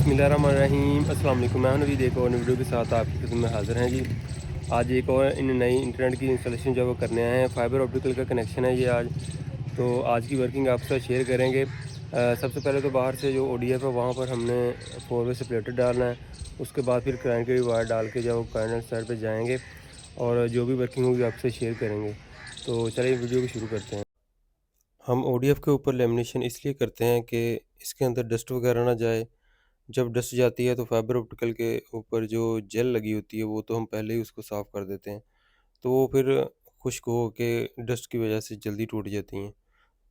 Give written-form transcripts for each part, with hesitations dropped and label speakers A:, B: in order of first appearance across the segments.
A: बिस्मिल्लाहिर्रहमानिर्रहीम। अस्सलाम वालेकुम। मैं हूं नवीद, एक और वीडियो के साथ आपकी खिदमत में हाज़िर हैं जी। आज एक और इन नई इंटरनेट की इंस्टॉलेशन जो वो करने आए हैं। फाइबर ऑप्टिकल का कनेक्शन है ये आज। तो आज की वर्किंग आपके साथ शेयर करेंगे। सबसे पहले तो बाहर से जो ODF है वहाँ पर हमने 4 वे सेपरेटर डालना है। उसके बाद फिर क्लाइंट के वायर डाल के जो क्लाइंट साइड पर जाएँगे और जो भी वर्किंग होगी आपसे शेयर करेंगे। तो चलिए वीडियो को शुरू करते हैं। हम ODF के ऊपर लेमिनेशन इसलिए करते हैं कि इसके अंदर डस्ट वगैरह ना जाए। जब डस्ट जाती है तो फाइबर ऑप्टिकल के ऊपर जो जेल लगी होती है वो तो हम पहले ही उसको साफ़ कर देते हैं। तो वो फिर खुश्क हो के डस्ट की वजह से जल्दी टूट जाती हैं।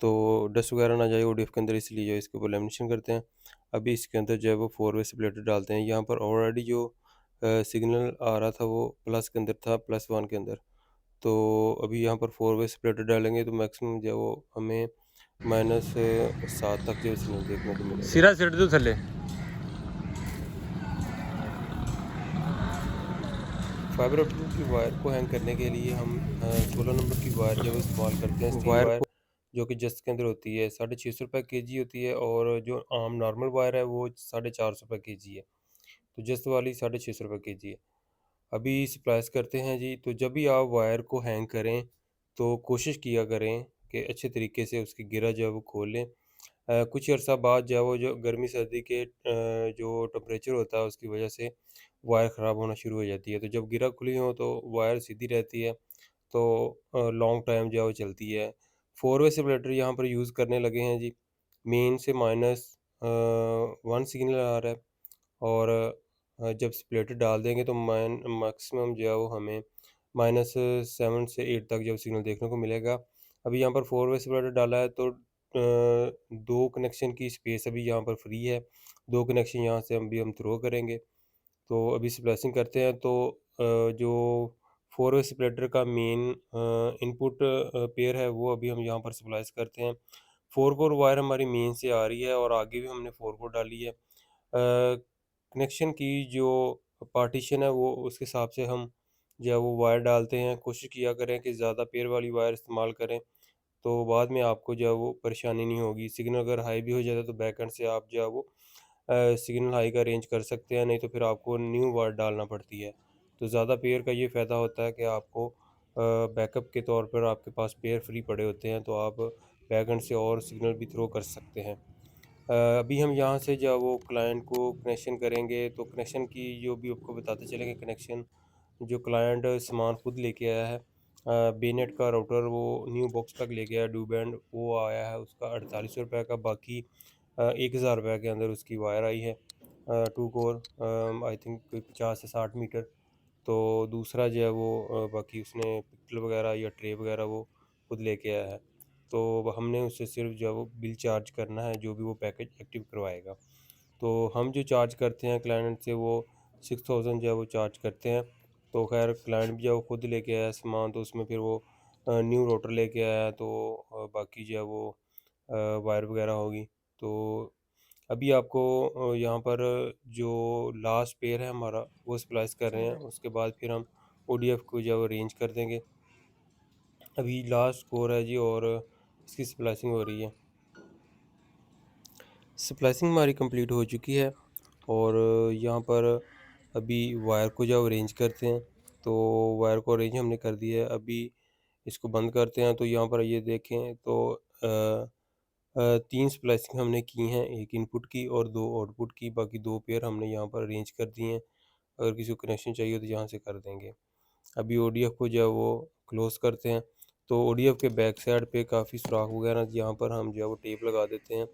A: तो डस्ट वगैरह ना जाए ODF के अंदर, इसलिए जो है इसके ऊपर लेमिनेशन करते हैं। अभी इसके अंदर जो है वो 4 वे स्प्लिटर डालते हैं। यहाँ पर ऑलरेडी जो सिग्नल आ रहा था वो प्लस के अंदर था, +1 के अंदर। तो अभी यहाँ पर 4 वे स्प्लिटर डालेंगे तो मैक्सिमम जो है वो हमें -7 तक जो है सिग्नल देखने को मिलेगा।
B: सिरा सिट दो थले।
A: फाइबर ऑप्टिक की वायर को हैंग करने के लिए हम 16 नंबर की वायर जो है इस्तेमाल करते हैं। स्टील वायर को जो कि जस्ट के अंदर होती है 650 रुपये kg होती है, और जो आम नॉर्मल वायर है वो 450 रुपये kg है। तो जस्ट वाली 650 रुपये kg है। अभी स्प्लाइस करते हैं जी। तो जब भी आप वायर को हैंग करें तो कोशिश किया करें कि अच्छे तरीके से उसकी गिरा जो है वो खोल लें। कुछ अर्सा बाद जो है वो जो गर्मी सर्दी के जो टेम्परेचर होता है उसकी वजह से वायर ख़राब होना शुरू हो जाती है। तो जब गिरा खुली हो तो वायर सीधी रहती है, तो लॉन्ग टाइम जो है वो चलती है। 4 वे सेपरेटर यहाँ पर यूज़ करने लगे हैं जी। मेन से -1 सिग्नल आ रहा है, और जब सेपरेटर डाल देंगे तो मैक्सिमम जो है वो हमें -7 से 8 तक जो सिग्नल देखने को मिलेगा। अभी यहाँ पर 4 वे सेपरेटर डाला है तो 2 कनेक्शन की स्पेस अभी यहाँ पर फ्री है। 2 कनेक्शन यहाँ से हम थ्रो करेंगे। तो अभी स्प्लाइसिंग करते हैं। तो जो 4 वे स्प्लिटर का मेन इनपुट पेयर है वो अभी हम यहाँ पर स्प्लाइस करते हैं। 4 कोर वायर हमारी मेन से आ रही है और आगे भी हमने 4 कोर डाली है। कनेक्शन की जो पार्टीशन है वो उसके हिसाब से हम जो है वो वायर डालते हैं। कोशिश किया करें कि ज़्यादा पेयर वाली वायर इस्तेमाल करें, तो बाद में आपको जो है वो परेशानी नहीं होगी। सिग्नल अगर हाई भी हो जाता है तो बैक एंड से आप जो है वो सिग्नल हाई का रेंज कर सकते हैं, नहीं तो फिर आपको न्यू वायर डालना पड़ती है। तो ज़्यादा पेयर का ये फ़ायदा होता है कि आपको बैकअप के तौर पर आपके पास पेयर फ्री पड़े होते हैं, तो आप बैक एंड से और सिग्नल भी थ्रो कर सकते हैं। अभी हम यहाँ से जो है वो क्लाइंट को कनेक्शन करेंगे। तो कनेक्शन की जो भी आपको बताते चलेंगे कनेक्शन, जो क्लाइंट सामान खुद लेके आया है। बेनेट का राउटर वो न्यू बॉक्स तक ले गया, डू बैंड वो आया है उसका 4800 रुपये का। बाकी 1000 रुपये के अंदर उसकी वायर आई है। 2 कोर आई थिंक कोई 50 से 60 मीटर। तो दूसरा जो है वो बाकी उसने पिक्चर वगैरह या ट्रे वगैरह वो खुद लेके आया है। तो हमने उससे सिर्फ जो है वो बिल चार्ज करना है, जो भी वो पैकेज एक्टिव करवाएगा। तो हम जो चार्ज करते हैं क्लाइंट से वो 6000 जो है वो चार्ज करते हैं। तो खैर क्लाइंट भी जो है वो खुद लेके आया सामान, तो उसमें फिर वो न्यू रोटर लेके आया। तो बाकी जो है वो वायर वगैरह होगी। तो अभी आपको यहाँ पर जो लास्ट पेयर है हमारा वो स्प्लाइस कर रहे हैं। उसके बाद फिर हम ODF को जो है वो अरेंज कर देंगे। अभी लास्ट कोर है जी और इसकी स्प्लाइसिंग हो रही है। स्प्लाइसिंग हमारी कंप्लीट हो चुकी है, और यहाँ पर अभी वायर को जो अरेंज करते हैं। तो वायर को अरेंज हमने कर दिया है। अभी इसको बंद करते हैं। तो यहाँ पर ये देखें तो 3 स्प्लाइसिंग हमने की हैं, एक इनपुट की और 2 आउटपुट की। बाकी 2 पेयर हमने यहाँ पर अरेंज कर दिए हैं। अगर किसी को कनेक्शन चाहिए तो यहाँ से कर देंगे। अभी ODF को जो है वो क्लोज़ करते हैं। तो ODF के बैक साइड पे काफ़ी सुराख वगैरह यहाँ पर हम जो है वो टेप लगा देते हैं।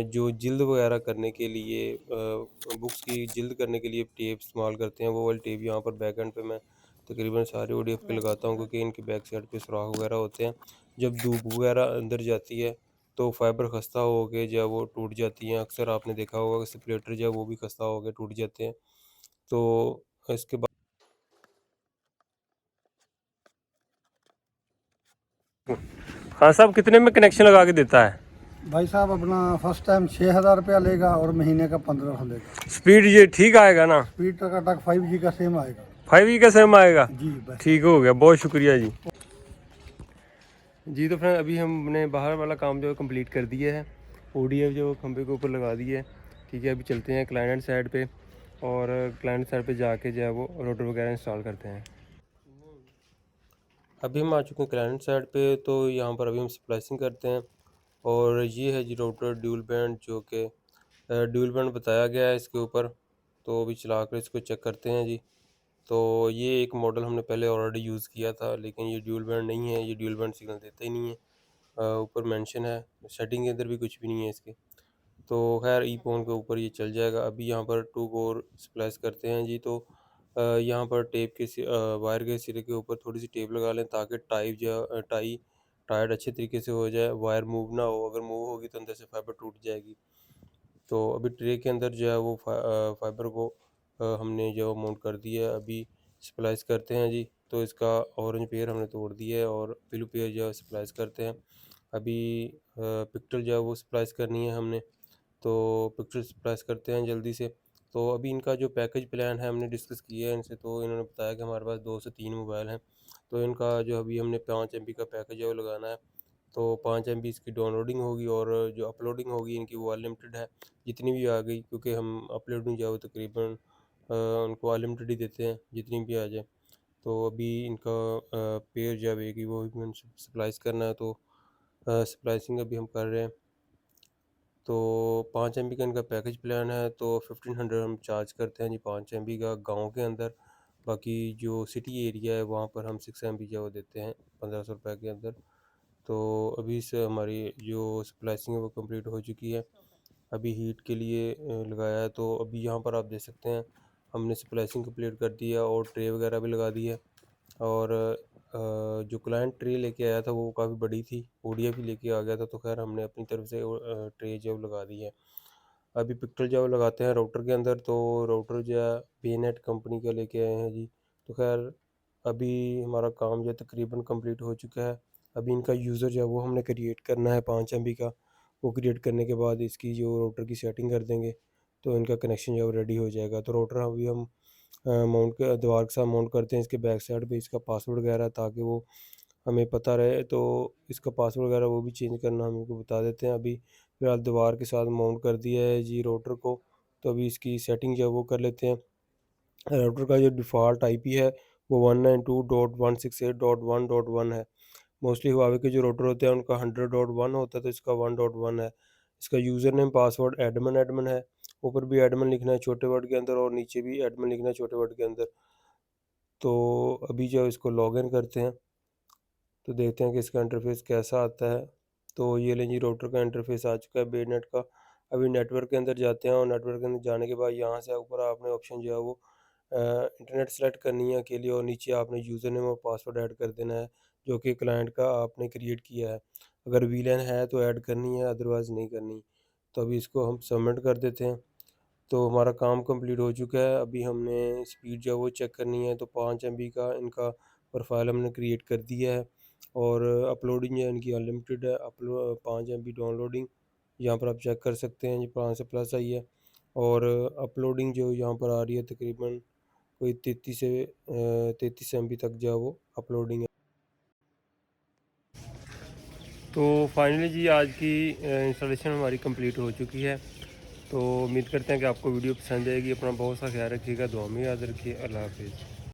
A: जो जिल्द वगैरह करने के लिए बुक्स की जिल्द करने के लिए टेप इस्तेमाल करते हैं, वो वाली टेप यहाँ पर बैक एंड पे मैं तकरीबन सारे ODF पे लगाता हूँ, क्योंकि इनके बैक साइड पे सुराख वगैरह होते हैं। जब धूप वगैरह अंदर जाती है तो फाइबर खस्ता हो के जो है वो टूट जाती हैं। अक्सर आपने देखा होगा कि स्प्लिटर जो है वो भी खस्ता हो के टूट जाते हैं। तो इसके बाद
B: हाँ साहब, कितने में कनेक्शन लगा के देता है?
C: भाई साहब अपना फर्स्ट टाइम 6000 रुपया लेगा और महीने का 1500 लेगा।
B: स्पीड ये ठीक आएगा ना?
C: स्पीड टकाटक 5G का सेम आएगा।
B: 5E का सेम आएगा?
C: जी बस।
B: ठीक हो गया, बहुत शुक्रिया जी।
A: जी तो फ्रेंड अभी हमने बाहर वाला काम जो है कंप्लीट कर दिया है। ODF जो खंभे के ऊपर लगा दिया है। ठीक है, अभी चलते हैं क्लाइंट साइड पे और क्लाइंट साइड पे जाके जो है वो राउटर वगैरह इंस्टॉल करते हैं। अभी हम आ चुके हैं क्लाइंट साइड पे, तो यहाँ पर अभी हम स्प्लाइसिंग करते हैं। और ये है जी राउटर ड्यूल बैंड, जो कि ड्यूल बैंड बताया गया है इसके ऊपर। तो अभी चला कर इसको चेक करते हैं जी। तो ये एक मॉडल हमने पहले ऑलरेडी यूज़ किया था, लेकिन ये ड्यूल बैंड नहीं है, ये ड्यूल बैंड सिग्नल देता ही नहीं है। ऊपर मेंशन है, सेटिंग के अंदर भी कुछ भी नहीं है इसके। तो खैर ई फोन के ऊपर ये चल जाएगा। अभी यहाँ पर 2 कोर स्प्लाइस करते हैं जी। तो यहाँ पर टेप के वायर के सिरे के ऊपर थोड़ी सी टेप लगा लें, ताकि टाइड अच्छे तरीके से हो जाए, वायर मूव ना हो। अगर मूव होगी तो अंदर से फाइबर टूट जाएगी। तो अभी ट्रे के अंदर जो है वो फाइबर को हमने जो माउंट कर दिया है। अभी स्प्लाइस करते हैं जी। तो इसका ऑरेंज पेयर हमने तोड़ दिया है और ब्लू पेयर जो है स्प्लाइस करते हैं। अभी पिक्चर जो है वो स्प्लाइस करनी है हमने, तो पिक्चर स्प्लाइस करते हैं जल्दी से। तो अभी इनका जो पैकेज प्लान है हमने डिस्कस किया है इनसे, तो इन्होंने बताया कि हमारे पास 2 से 3 मोबाइल हैं। तो इनका जो अभी हमने 5 MB का पैकेज है वो लगाना है। तो 5 MB इसकी डाउनलोडिंग होगी और जो अपलोडिंग होगी इनकी वो अनलिमिटेड है, जितनी भी आ गई, क्योंकि हम अपलोडिंग जो है वो तकरीबन उनको अनलिमिटेड ही देते हैं, जितनी भी आ जाए। तो अभी इनका पेयर जो है कि वो भी स्प्लाइस करना है, तो स्प्लाइसिंग अभी हम कर रहे हैं। तो 5 MB का इनका पैकेज प्लान है, तो 1500 हम चार्ज करते हैं जी 5 MB का गांव के अंदर। बाकी जो सिटी एरिया है वहाँ पर हम 6 MB जो वो देते हैं 1500 रुपये के अंदर। तो अभी से हमारी जो स्प्लाइसिंग है वो कंप्लीट हो चुकी है। अभी हीट के लिए लगाया है। तो अभी यहाँ पर आप देख सकते हैं हमने स्प्लाइसिंग कंप्लीट कर दिया और ट्रे वगैरह भी लगा दी है। और जो क्लाइंट ट्रे लेके आया था वो काफ़ी बड़ी थी, ओडिया भी लेके आ गया था, तो खैर हमने अपनी तरफ से ट्रे जो लगा दी है। अभी पिक्चर जो लगाते हैं राउटर के अंदर, तो राउटर जो है बेनेट कंपनी का लेके आए हैं जी। तो खैर अभी हमारा काम जो है तकरीबन कंप्लीट हो चुका है। अभी इनका यूज़र जो है वो हमने क्रिएट करना है 5 MB का। वो क्रिएट करने के बाद इसकी जो राउटर की सेटिंग कर देंगे, तो इनका कनेक्शन जो है रेडी हो जाएगा। तो राउटर अभी हम माउंट के दीवार के साथ माउंट करते हैं इसके बैक साइड पे इसका पासवर्ड वगैरह, ताकि वो हमें पता रहे। तो इसका पासवर्ड वगैरह वो भी चेंज करना हम इनको बता देते हैं। अभी फिलहाल दीवार के साथ माउंट कर दिया है जी राउटर को। तो अभी इसकी सेटिंग जो है वो कर लेते हैं। राउटर का जो डिफ़ॉल्ट IP है वो 192.168.1.1 है। मोस्टली हुआवे के जो राउटर होते हैं उनका 100.1 होता है, तो इसका 1.1 है। इसका user name password admin admin है। ऊपर भी एडमिन लिखना है छोटे वर्ड के अंदर और नीचे भी एडमिन लिखना है छोटे वर्ड के अंदर। तो अभी जो इसको लॉगिन करते हैं, तो देखते हैं कि इसका इंटरफेस कैसा आता है। तो ये लें जी राउटर का इंटरफेस आ चुका है बेनेट का। अभी नेटवर्क के अंदर जाते हैं और नेटवर्क के अंदर जाने के बाद यहाँ से ऊपर आपने ऑप्शन जो है वो इंटरनेट सेलेक्ट करनी है अकेली, और नीचे आपने यूज़र नेम और पासवर्ड ऐड कर देना है, जो कि क्लाइंट का आपने क्रिएट किया है। अगर वीलैन है तो ऐड करनी है, अदरवाइज़ नहीं करनी। तो अभी इसको हम सबमिट कर देते हैं। तो हमारा काम कंप्लीट हो चुका है। अभी हमने स्पीड जो है वो चेक करनी है। तो 5 MB का इनका प्रोफाइल हमने क्रिएट कर दिया है और अपलोडिंग है इनकी अनलिमिटेड है। 5 MB डाउनलोडिंग यहाँ पर आप चेक कर सकते हैं जी 5 से प्लस आई है। और अपलोडिंग जो यहाँ पर आ रही है तकरीबन कोई 33 MB तक जो है वो अपलोडिंग है।
B: तो फाइनली जी आज की इंस्टॉलेशन हमारी कंप्लीट हो चुकी है। तो उम्मीद करते हैं कि आपको वीडियो पसंद आएगी। अपना बहुत सा ख्याल रखिएगा, दुआ में याद रखिए। अल्लाह हाफिज़।